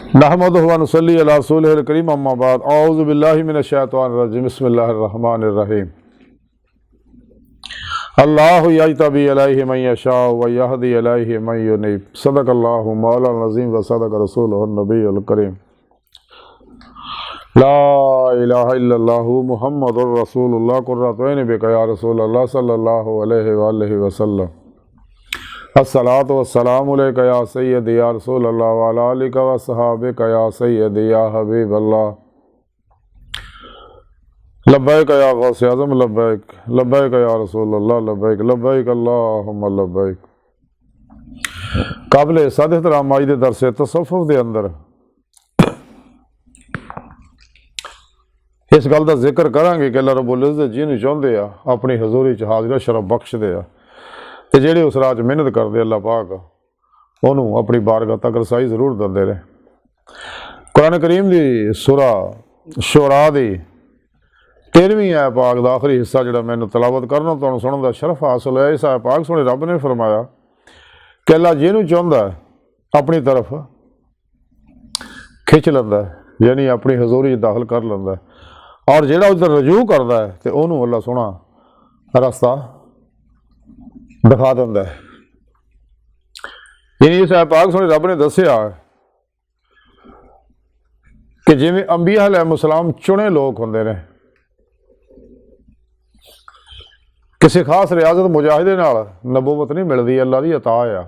नहमदुहु व नुसल्ली अला रसूलिहिल करीम अम्मा बाद औज़ु बिल्लाहि मिनश शैतानिर रजीम बिस्मिल्लाहिर रहमानिर रहीम। अल्लाहु यजतबी इलैहि मन यशा व यहदी इलैहि मन युनीब। सदक़ल्लाहु मौलाना अज़ीम व सदक़ रसूलुहुन नबियुल करीम। ला इलाहा इल्लल्लाहु मुहम्मदुर रसूलुल्लाह कुर्रतु ऐनि बिका या रसूलल्लाह सल्लल्लाहु अलैहि व आलिहि वसल्लम। अस्सलातु वस्सलामु अलैका या सय्यदी या रसूलल्लाह व अला आलिका व अस्हाबिका या सय्यदी या हबीबल्लाह। लब्बैक या गौस आज़म लब्बैक, लब्बैक या रसूलल्लाह लब्बैक, लब्बैक अल्लाहुम्मा लब्बैक। काबिल साद एहतराम आज दे दरस तसव्वुफ दे अंदर इस गल का जिक्र करांगे कि अल्लाह रब्बुल इज़्ज़त जिन्होंने चाहते आ अपनी हजूरी च हाज़िरा शरफ बख्शदे आ ते जेहड़े उस राह च मेहनत करते अल्लाह पाक उन्होंने अपनी बारगाह तक रसाई जरूर देंदे रहे। कुरान करीम की सूरा शुरा की 13वीं आय पाक का आखिरी हिस्सा जो मैंने तलावत करना तुहानूं सुनने का शरफ हासिल है। इस आय पाक सोने रब ने फरमाया कि अल्लाह जिन्होंने चाहता है अपनी तरफ खिंच लेंदा है, यानी अपनी हजूरी दाखिल कर लेंदा है, और जिहड़ा उधर रजू करता है तो उन्होंने अल्लाह सोना रास्ता दिखा दिंदा है। यानी इस पाक सोने रब ने दसिया कि जिवें अंबिया अलैहिस्सलाम चुने लोग होंदे ने, किसी खास रियाजत मुजाहिदे नाल नबूवत नहीं मिलती, अल्लाह की अता आ।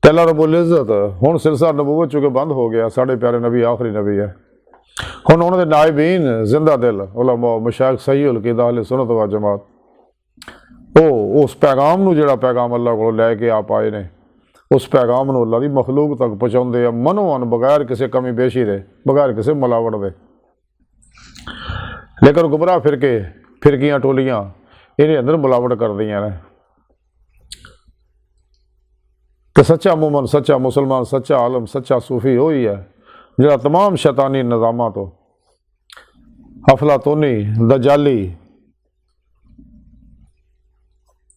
अल्लाह रब्बुल इज़्ज़त हुण सिलसिला नबूवत चूंकि बंद हो गया, साढ़े प्यारे नबी आखिरी नबी है। हुण उन्होंने नायबीन जिंदा दिल उलमा मशाइख सही उल अक़ीदा अहले सुन्नत व जमात वो उस पैगाम नूं जिहड़ा पैगाम अल्लाह को लैके आप आए ने, उस पैगाम नूं अल्लाह की मखलूक तक पहुँचाउंदे आ, मनोअन बगैर किसी कमी बेशी दे, बगैर किसी मिलावट दे। लेकिन गुमराह फिरकियां टोलियां इन्हें अंदर मिलावट कर दियां ने। तो सच्चा मोमन, सच्चा मुसलमान, सच्चा आलम, सच्चा सूफी वही है जिहड़ा तमाम शैतानी निज़ामां तो, अफलातूनी, दजाली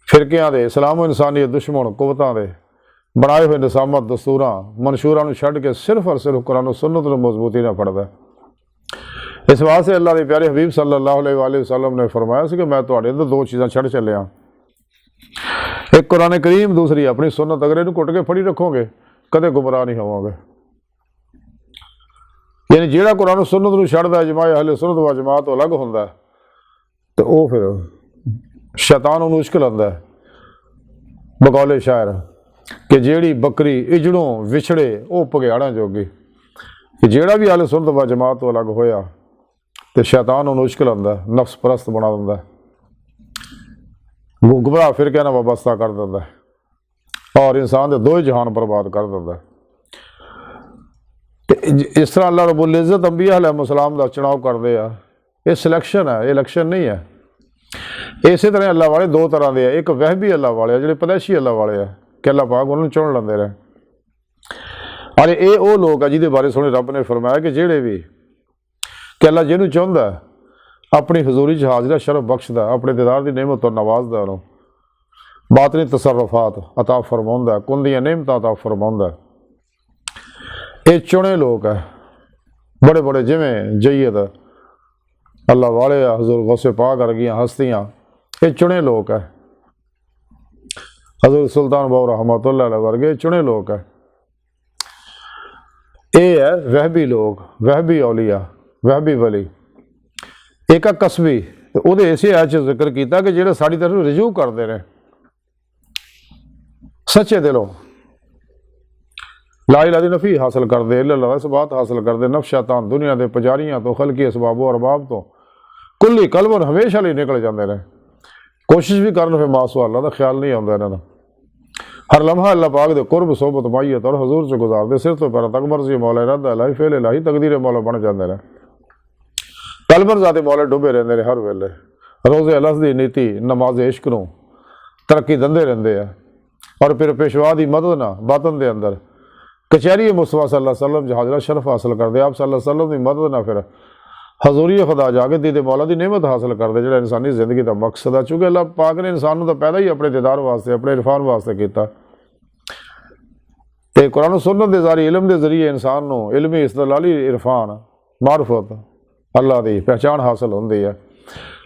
फिरकियां दे, इस्लाम इंसानियत दुश्मन कुवतां दे बनाए हुए निज़ामत दस्तूरां मनशूरां नूं छड्ड के सिर्फ और सिर्फ कुरान और सुन्नत नूं मजबूती नाल फड़दा है। इस वास्ते अल्लाह के प्यारे हबीब सल्लल्लाहु अलैहि वसल्लम ने फरमाया कि मैं तुहाडे अंदर दो चीज़ां छड्ड चलिया, एक कुरान करीम, दूसरी अपनी सुन्नत। अगर इन्हूं घुट के फड़ी रखोगे कदे गुमराह नहीं होवोगे। यानी जिहड़ा कुरान सुन्नत नूं छड्डदा जमाए अहले सुन्नत व जमात तो अलग हुंदा है तो वह फिर शैतान उन्होंने उश्क लंदा है। बकौले शायर कि जेड़ी बकरी इजड़ों विछड़े वह भगयाड़ा जोगी, कि जेड़ा भी अहले सुन्नत व जमात तो अलग होया तो शैतान उन्होंने उश्क लंदा है, नफ्स परस्त बना दिंदा है, वो गुमराह फिर कहना वाबस्ता कर दिंदा है और इंसान के दो ही जहान बर्बाद कर दिंदा है। इस तरह अल्लाह रब्बुल इज़्ज़त अंबिया अलैहिस्सलाम का चुनाव करते हैं। ये सिलेक्शन है, इलेक्शन नहीं है। इस तरह अल्लाह वाले दो तरह के, एक वहबी अल्लाह वाले जो पैदाइशी अल्लाह वाले है कि अल्लाह पाक उन्होंने चुन लेंदे रहे, और ये वो लोग है जिहदे बारे सुने रब ने फरमाया कि जेड़े भी कि अल्लाह जिन्होंने चाहता है अपनी हजूरी च हाज़िरा शरफ बख्शदा, अपने दीदार की नेमत तो नवाजदा, उन्होंने बातनी तसर्रुफात अता फरमाउंदा, कुन दियां नेमतां अता फरमाउंदा। ये चुने लोग है बड़े बड़े जिमें जय्यद अल्लाह वाले हजूर गौसे पाक वर्गियां हस्तियां, ये चुने लोग है। हजूर सुल्तान बाबू रहमतुल्लाह अलैह वर्गे चुने लोग है। ये है वहबी लोग, वहबी औलिया, वहबी वली। एक कसबी तो वो इसे ऐच जिक्र किया कि जेड़े साड़ी तरफ रजू करते रहे सच्चे दिलों, ला इलाहा दी नफी हासिल करते, अल्लाह इस बात हासिल करते, नफ शैतान दुनिया के पुजारियां तो खलकी असबाबो अरबाब तो कुल्ली कलवन हमेशा लिए निकल जाते रहे। कोशिश भी करन फिर मासो अल्लाह का ख्याल नहीं आता इन्होंने। हर लम्हा अल्लाह पाक दे कुर्ब सोबत माइयत और हजूर च गुजारते, सिर तो पैर तक मर्जी मौला इरादा इलाही फेल इलाही तकदीर मौला बन जाते रहे। कलबर जाते मौले डुबे रहते रहे हर वेले, रोज़े अलस की नीति नमाज इश्क नूं तरक्की दिंदे रहंदे आ, और फिर पेशवा की मदद ना बातन के अंदर कचहरी मुस्तफा सल्लल्लाहु अलैहि वसल्लम हाज़िरा शरफ हासिल करते, आप सल्लल्लाहु अलैहि वसल्लम की मदद ना फिर हजूरी खुदा जाके दीदे मौला की नेमत हासिल करते, जो इंसानी जिंदगी का मकसद है। चूँकि अल्लाह पाक ने इंसान तो पैदा ही अपने दीदार वास्ते, अपने इरफान वास्ते किया। ਤੇ ਕੁਰਾਨ ਸੁਨਨਤ ਦੇ ਜ਼ਾਰੀ ਇਲਮ ਦੇ ਜ਼ਰੀਏ ਇਨਸਾਨ ਨੂੰ ਇਲਮੀ ਇਸਤਲਾਲੀ ਇਰਫਾਨ ਮਾਰਫਤ ਅੱਲਾ ਦੀ ਪਹਿਚਾਣ ਹਾਸਲ ਹੁੰਦੀ ਹੈ।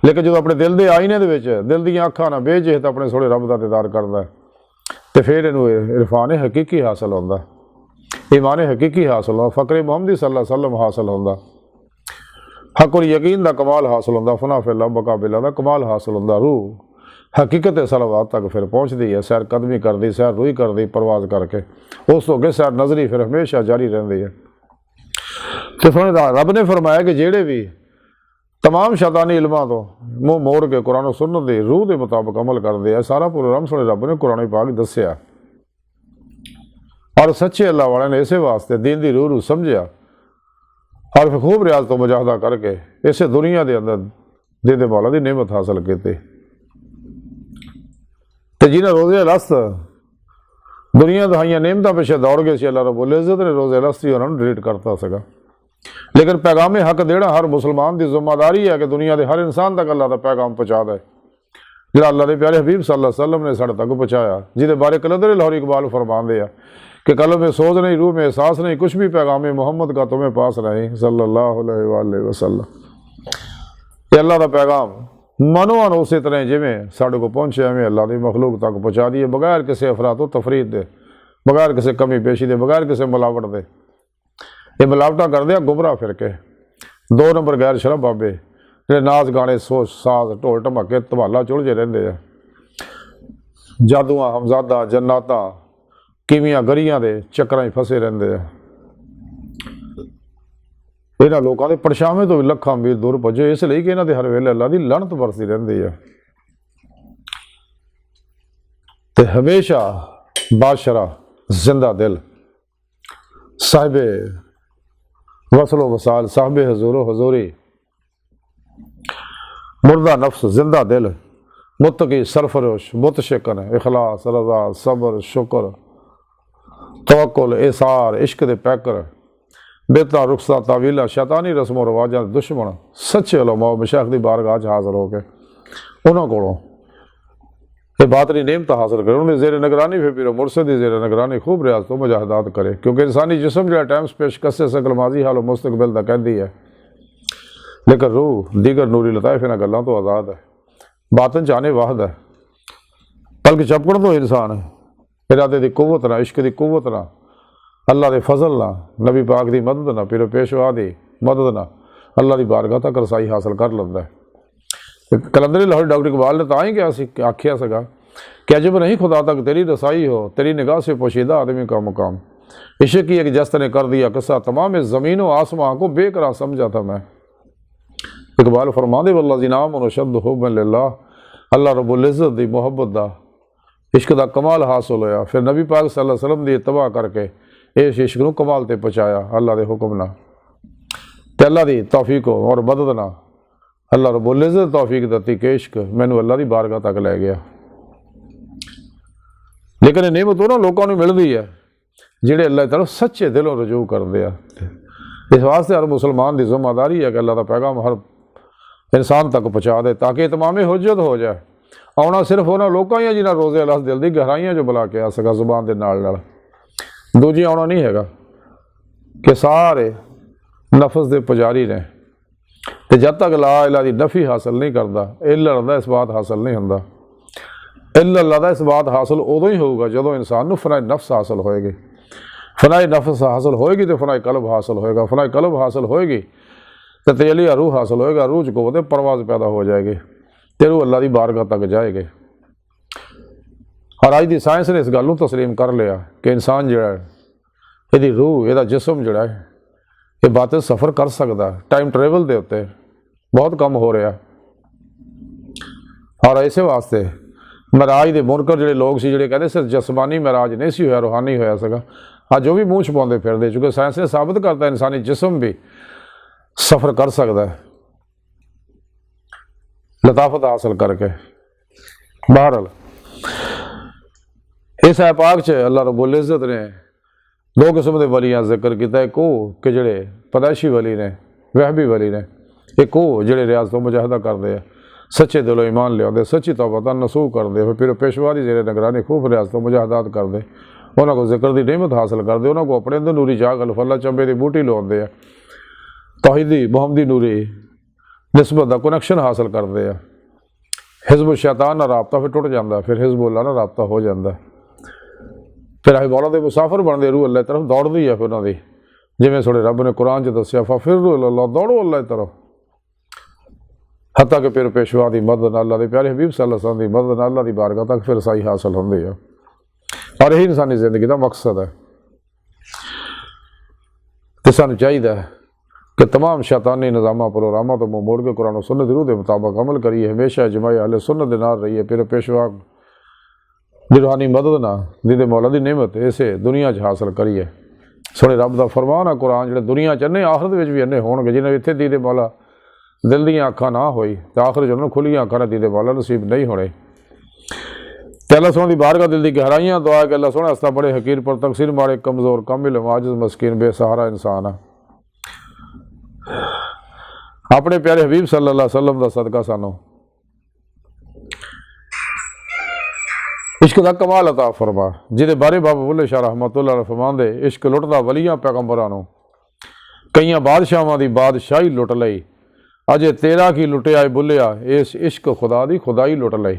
ਲੇਕਿਨ ਜਦੋਂ ਆਪਣੇ ਦਿਲ ਦੇ ਆਈਨੇ ਦੇ ਵਿੱਚ ਦਿਲ ਦੀਆਂ ਅੱਖਾਂ ਨਾਲ ਬੇਜਿਹਤ ਆਪਣੇ ਸੋਹਣੇ ਰੱਬ ਦਾ ਦੀਦਾਰ ਕਰਦਾ ਤੇ ਫਿਰ ਇਹਨੂੰ ਇਰਫਾਨ ਹਕੀਕੀ ਹਾਸਲ ਹੁੰਦਾ, ਈਮਾਨ ਹਕੀਕੀ ਹਾਸਲ ਹੁੰਦਾ, ਫਕਰ ਮੁਹੰਮਦੀ ਸੱਲੱਲਾਹੁ ਅਲੈहि ਵਸੱਲਮ ਹਾਸਲ ਹੁੰਦਾ, ਹੱਕੁਲ ਯਕੀਨ ਦਾ ਕਮਾਲ ਹਾਸਲ ਹੁੰਦਾ, ਫਨਾ ਫਿਲ ਮੁਕਾਬਲਾ ਦਾ ਕਮਾਲ ਹਾਸਲ ਹੁੰਦਾ। ਰੂਹ ਹਕੀਕਤ ਸਲਾਵਾਤ ਤੱਕ ਫਿਰ ਪਹੁੰਚਦੀ ਹੈ, ਸੈਰ ਕਦਮੀ ਕਰਦੀ, ਸੈਰ ਰੂਹੀ ਕਰਦੀ ਪਰਵਾਜ਼ ਕਰਕੇ, ਉਸ ਤੋਂ ਅੱਗੇ ਸੈਰ ਨਜ਼ਰੀ ਫਿਰ ਹਮੇਸ਼ਾ ਜਾਰੀ ਰਹਿੰਦੀ ਹੈ। ਤੇ ਫਿਰ ਰੱਬ ਨੇ ਫਰਮਾਇਆ ਕਿ ਜਿਹੜੇ ਵੀ तमाम शैतानी इल्मां तो मूँह मोड़ के कुरान और सुन्नत दी रूह के मुताबिक अमल करते हैं। सारा प्रोग्राम सुने रब ने कुरान पाक दस्या और सच्चे अल्लाह वाले ने इसे वास्ते दीन की रूह समझिया और फिर खूब रियाज तो मुजाहदा करके इसे दुनिया के अंदर दीन मौला की नेमत हासिल की। तो जिन्हें रोज़े लस्त दुनिया दहाइया नेमत पिछे दौड़ गए सी, अल्लाह रब्बुल इज़्ज़त ने रोज़े लस्त ही उन्होंने डिलीट करता सका। लेकिन पैगाम हक देना हर मुसलमान की जिम्मेदारी है कि दुनिया के हर इंसान तक अल्लाह का पैगाम पहुँचा दे, जो अल्लाह के प्यारे हबीब सल्लल्लाहु अलैहि वसल्लम ने साढ़े तक पहुँचाया, जिसके बारे कलंदर लाहौरी इकबाल फरमाते हैं कि कलम में सोच नहीं, रूह में एहसास नहीं, कुछ भी पैगाम मोहम्मद का तुम्हें पास नहीं सल्लल्लाहु अलैहि वसल्लम। ये अल्लाह का पैगाम मनोन उस तरह जिमें साढ़े को पहुँचे एवं अल्लाह की मखलूक तक पहुँचा दिए, बगैर किसी अफरात तफरीद दे, बगैर किसी कमी पेशी दे, बगैर किसी मिलावट दे। ये मिलावटा करते हैं गुमराह फिर के 2 नंबर गैर शरफ बाबे जो नाच गाने सोच साज ढोल ढमाके धमाला चुलझे रहते हैं, जादूआ हमजादा जन्नात किमियां गरियां के चक्कर फसे रहते हैं। इन्होंने लोगों के परछावे तो भी लखा मील दूर भजो, इसलिए कि इन्हों के हर वेले अल्लाह की लानत बरसती रहती है। तो हमेशा बादशाह जिंदा दिल साहिबे वसलो वसाल साहब हजूरो हजूरी मुर्दा नफ्स जिंदा दिल मुत्तकी सरफरोश मुतशकन इखलास रजा सब्र शुक्र तवक्कुल एसार इश्क दे पैकर बेता रुखसा तावीला शैतानी रस्मों रवाजा दुश्मन सच्चे उलमा मशाइख दी बारगाह च हाज़र हो के उन्होंने कोलों ये बातनी नेमत हासिल करे, उन्हें जेर निगरानी फिर पीरो मुर्शद की जेर निगरानी खूब रियाज तो मुजाहदात करे, क्योंकि इंसानी जिसम जो टाइम पेश कस्से सकल माजी हाल मुस्तकबिल का कहती है, लेकिन रूह दीगर नूरी लताइफ इन्होंने गलों तो आज़ाद है, बातन चाने वाहद है, बल्कि चपकड़ तो इंसान है, इरादे की कुव्वत ना, इश्क की कुव्वत ना, अल्लाह के फजल ना, नबी पाक की मदद ना, पीरो पेशवा की मदद ना, अल्लाह की बारगाह तक रसाई हासिल कर लेंदा है। कलंदरी लाहौरी डॉक्टर इकबाल ने तां ही आखिया सगा कि अजब नहीं खुदा तक तेरी रसाई हो, तेरी निगाह से पोशीदा आदमी का मुकाम, इश्क की एक जस्त ने कर दिया किस्सा, तमाम ज़मीन व आसमां को बेकरार समझा था मैं। इकबाल फरमांदे वल्लज़ी नामनु शद्द हुब्बन लिल्लाह, अल्लाह रब्बुल इज़्ज़त दी मुहब्बत दा इश्क दा कमाल हासिल होया, फिर नबी पाक सल्लल्लाहु अलैहि वसल्लम दी इत्तबा करके इस इश्क नूं कमाल ते पहुँचाया अल्लाह दे हुक्म नाल ते अल्लाह दी तौफीक और मदद नाल अल्लाह रब्बुल इज़्ज़त तौफीक दती कि इश्क मैनू अल्लाह की बारगाह तक लै गया। लेकिन नेमत उन्होंने लोगों को मिलती है जिहड़े अल्लाह की तरफ सच्चे दिलों रजू करते हैं। इस वास्ते हर मुसलमान की जिम्मेदारी है कि अल्लाह का पैगाम हर इंसान तक पहुँचा दे, ताकि तमामे हुज्जत हो जाए। आना सिर्फ उन्होंने लोगों ही है जिन्हें रोज़े अल्लाह दिल की गहराइयां जो बुला के आ सका जुबान के नाल, दूजी आना नहीं है कि सारे नफस के पुजारी ने, तो जब तक ला इला की नफ़ी हासिल नहीं करता इल्ला का इस बात हासिल नहीं होंदा। इल्ला का इस बात हासिल उदों ही होगा जो इंसान को फनाए नफ्स हासिल होएगी, फनाए नफ्स हासिल होएगी तो फनाए कल्ब हासिल होएगा, फनाए कल्ब हासिल होएगी तो तजली रूह हासिल होएगा, रूह च कुव्वत परवाज़ पैदा हो जाएगी, तो रूह अल्लाह की बारगाह तक जाएगी। और अज की साइंस ने इस गल को तस्लीम कर लिया कि इंसान जोड़ा है यदी रूह यदा जिसम जोड़ा है ये बातें सफ़र कर सकता है, टाइम ट्रेवल के उत्ते बहुत कम हो रहा। और इस वास्ते महराज के मुनकर जोड़े लोग से जोड़े कहते सिर्फ जसमानी महराज नहीं सी होया, रूहानी होया सका, अज वो भी मूँह छुपाते फिरते, चूँकि साइंस ने साबित करता इंसानी जिसम भी सफ़र कर सकता है लताफत हासिल करके। बहरहाल इस पाक च अल्लाह रब्बुल इज़्ज़त ने 2 किस्म के वलियां जिक्र किया, एक वो कि जोड़े पैदाइशी वली ने, वहबी वली ने, एक वो जोड़े रियाज तो मुजाहदा करते हैं, सच्चे दिलों ईमान लिया, सच्ची तौबा नसूह करते, फिर पेशवा की जेरे निगरानी खूब रियाज तो मुजाहदात करते, उन्होंने को जिक्र की नेमत हासिल करते, उन्होंने को अपने अंदर नूरी चाह गल फला चंबे की बूटी लवाते हैं, तौहीदी मुहम्मदी नूरी निस्बत का कनैक्शन हासिल करते हैं। हिजब शैतान ना राबता फिर टुट जाता, फिर हिजबुल्ला ना राबता हो जाता, फिर अं मौला के मुसाफिर बनते, रूह अल्लाह तरफ दौड़ती है। फिर उन्होंने जिमें थोड़े रब ने कुरान च दसिया फा फिर अल्लाह दौड़ो अल्लाह तरफ, हत्ता कि फिर पेशवा की मदद अल्लाह के प्यारे हबीब सल्लल्लाहु अलैहि वसल्लम की मदद अल्लाह की बारगाह तक फिर रसाई हासिल होती है। और यही इंसानी जिंदगी का मकसद है। तो सानू चाहिए कि तमाम शैतानी निज़ामा प्रोग्रामों तो मुँह मोड़ के कुरान और सुन्नत रूह के मुताबिक अमल करिए, हमेशा जमाए अहले सुन्नत दे नाल रहिए। फिर पेशवा दी रूहानी मदद ना दीदे मौला की नेमत इसे दुनिया च हासिल करिए। सोने रब का फरमान है कुरान, जो दुनिया च अन्ने आखिरत में भी अन्ने होणगे, जिन्हें इत्थे दीदे मौला दिल दी अखां ना होई तो आखिर जो खुलियां अखां दीदे मौला नसीब नहीं होने। तो अल्लाह सोने की बारगाह दिल की गहराइयां दुआ कि अल्लाह सोने हस्ता बड़े हकीर पर तकसीर मारे कमज़ोर कामिल आजिज़ मस्कीन बेसहारा इंसान है। अपने प्यारे हबीब सल्लल्लाहु अलैहि वसल्लम का सदका सानू इश्क का कमाल अता फरमा, जिहदे बारे बाबा बुल्ले शाह रहमतुल्लाह अलैह फरमांदे, इश्क लुटदा वलियां पैगंबरां नूं, कईयां बादशाहां दी बादशाही लुट लई, अजे तेरा की लुटिया बुलिया, इस इश्क खुदा दी खुदाई लुट लई।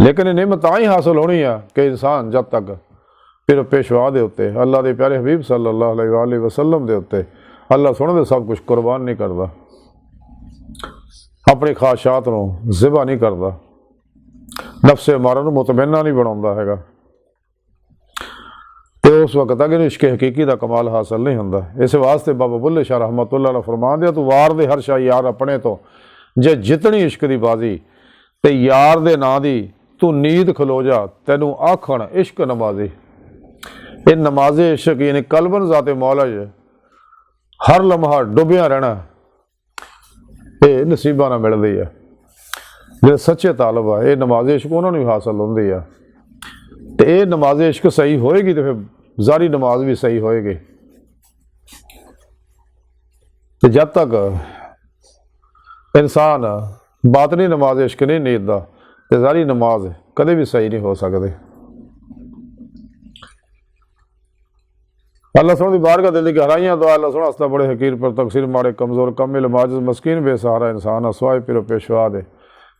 लेकिन ये नेमत तां ही हासिल होनी है कि इंसान जब तक फिर पेशवा के उत्ते अल्लाह के प्यारे हबीब सल्लल्लाहु अलैहि वसल्लम के उत्ते अल्लाह सुन दे सब कुछ कुर्बान नहीं करता, अपनी ख्वाहिशात नूं ज़िबा नहीं करता, नफ्से मारा नूं मुतमन्ना नहीं बनाउंदा हैगा। तो उस वक्त तक इश्क हकीकी का कमाल हासिल नहीं होंदा। इस वास्ते बाबा बुल्ले शाह रहमतुल्लाह अलैह फरमांदे, तू वार दे हर शाह यार अपने तो, जे जितनी इश्क की बाजी ते यार दे नां दी तू नींद खलो जा, तैनू आखण इश्क नमाजी। ये नमाजे इश्क यानी कलबन जाते मौला हर लम्हा डुबिया रहना, ये नसीबा ना मिलती है। जो सच्चे तालब है ये नमाजे इश्क उन्होंने भी हासिल होंगी है। तो ये नमाजे इश्क सही होएगी तो फिर जारी नमाज भी सही होएगी। तो जब तक इंसान बातनी नमाज इश्क नहीं नींदता तो जारी नमाज कदे भी सही नहीं हो सकती। अल्लाह सोने की बारगाह दिल की गहराइयां दुआ अल्लाह सोना हस्ता बड़े हकीर पर तकसीर मारे कमज़ोर कमिल माजिज़ मस्कीन बेसहारा इंसान असवाए पिरो पेशवा दे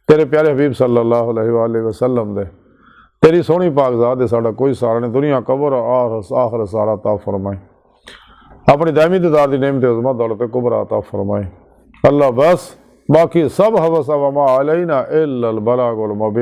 तेरे प्यारे हबीब सल्लल्लाहु अलैहि वसल्लम दे तेरी सोहनी पाकज़ात दे साडा कोई सहारा नहीं, दुनिया कबर आखिर सारा ता फरमाए, अपनी दायमी दीदार दी नेमत उज़्मा दौलत कुबरा ता फरमाए। अल्लाह बस बाकी सब हवस व मा अलैना इल्लल बलागुल मुबीन।